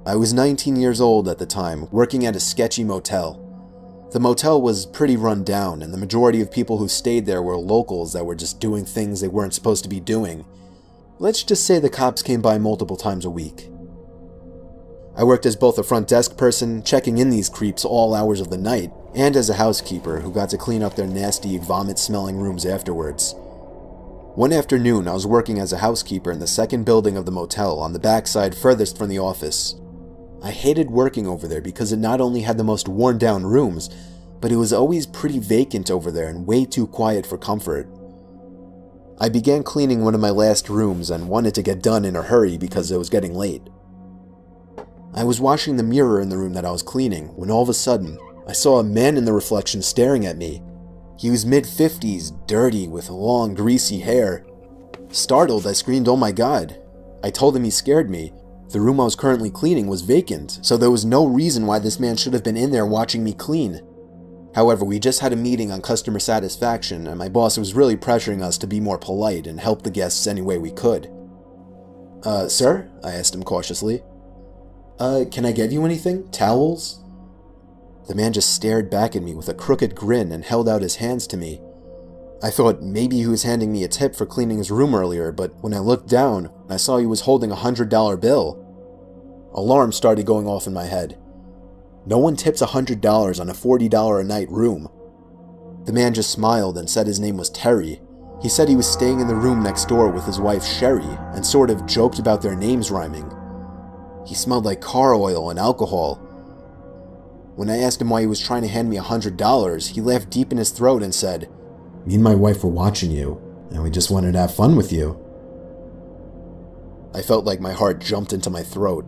I was 19 years old at the time, working at a sketchy motel. The motel was pretty run down, and the majority of people who stayed there were locals that were just doing things they weren't supposed to be doing. Let's just say the cops came by multiple times a week. I worked as both a front desk person, checking in these creeps all hours of the night, and as a housekeeper who got to clean up their nasty, vomit-smelling rooms afterwards. One afternoon, I was working as a housekeeper in the second building of the motel on the backside furthest from the office. I hated working over there because it not only had the most worn-down rooms, but it was always pretty vacant over there and way too quiet for comfort. I began cleaning one of my last rooms and wanted to get done in a hurry because it was getting late. I was washing the mirror in the room that I was cleaning when all of a sudden, I saw a man in the reflection staring at me. He was mid-50s, dirty, with long, greasy hair. Startled, I screamed, "Oh my God." I told him he scared me. The room I was currently cleaning was vacant, so there was no reason why this man should have been in there watching me clean. However, we just had a meeting on customer satisfaction, and my boss was really pressuring us to be more polite and help the guests any way we could. Sir?" I asked him cautiously. Can I get you anything? Towels?" The man just stared back at me with a crooked grin and held out his hands to me. I thought maybe he was handing me a tip for cleaning his room earlier, but when I looked down, I saw he was holding a $100 bill. Alarms started going off in my head. No one tips $100 on a $40 a night room. The man just smiled and said his name was Terry. He said he was staying in the room next door with his wife Sherry and sort of joked about their names rhyming. He smelled like car oil and alcohol. When I asked him why he was trying to hand me $100, he laughed deep in his throat and said, "Me and my wife were watching you, and we just wanted to have fun with you." I felt like my heart jumped into my throat.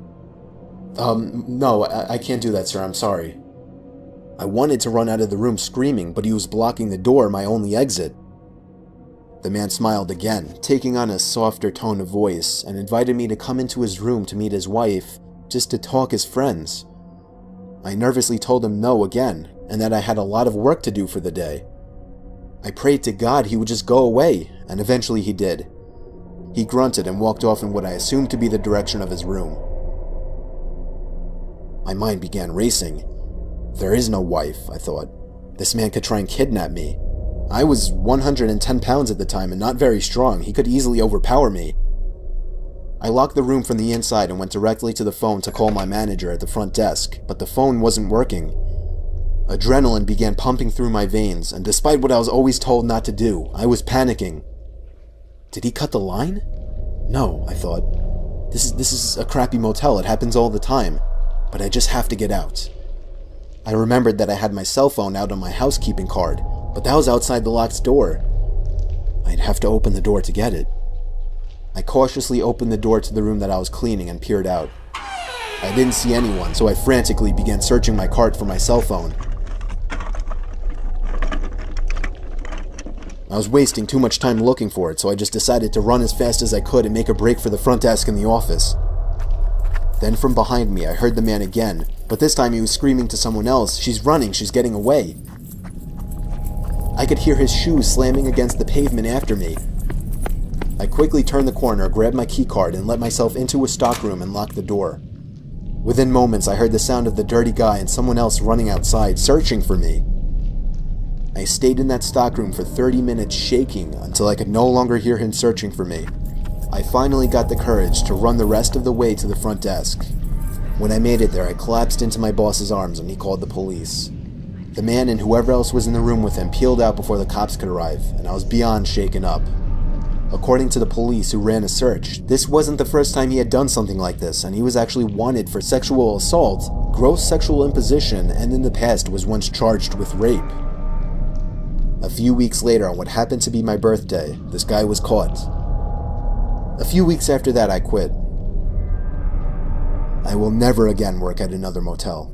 No, I can't do that, sir, I'm sorry." I wanted to run out of the room screaming, but he was blocking the door, my only exit. The man smiled again, taking on a softer tone of voice, and invited me to come into his room to meet his wife, just to talk as friends. I nervously told him no again, and that I had a lot of work to do for the day. I prayed to God he would just go away, and eventually he did. He grunted and walked off in what I assumed to be the direction of his room. My mind began racing. There is no wife, I thought. This man could try and kidnap me. I was 110 pounds at the time and not very strong. He could easily overpower me. I locked the room from the inside and went directly to the phone to call my manager at the front desk, but the phone wasn't working. Adrenaline began pumping through my veins, and despite what I was always told not to do, I was panicking. Did he cut the line? No, I thought. This is a crappy motel. It happens all the time. But I just have to get out. I remembered that I had my cell phone out on my housekeeping card, but that was outside the locked door. I'd have to open the door to get it. I cautiously opened the door to the room that I was cleaning and peered out. I didn't see anyone, so I frantically began searching my cart for my cell phone. I was wasting too much time looking for it, so I just decided to run as fast as I could and make a break for the front desk in the office. Then from behind me, I heard the man again, but this time he was screaming to someone else, "She's running, she's getting away." I could hear his shoes slamming against the pavement after me. I quickly turned the corner, grabbed my keycard, and let myself into a stockroom and locked the door. Within moments, I heard the sound of the dirty guy and someone else running outside, searching for me. I stayed in that stockroom for 30 minutes shaking until I could no longer hear him searching for me. I finally got the courage to run the rest of the way to the front desk. When I made it there, I collapsed into my boss's arms and he called the police. The man and whoever else was in the room with him peeled out before the cops could arrive, and I was beyond shaken up. According to the police who ran a search, this wasn't the first time he had done something like this, and he was actually wanted for sexual assault, gross sexual imposition, and in the past was once charged with rape. A few weeks later, on what happened to be my birthday, this guy was caught. A few weeks after that, I quit. I will never again work at another motel.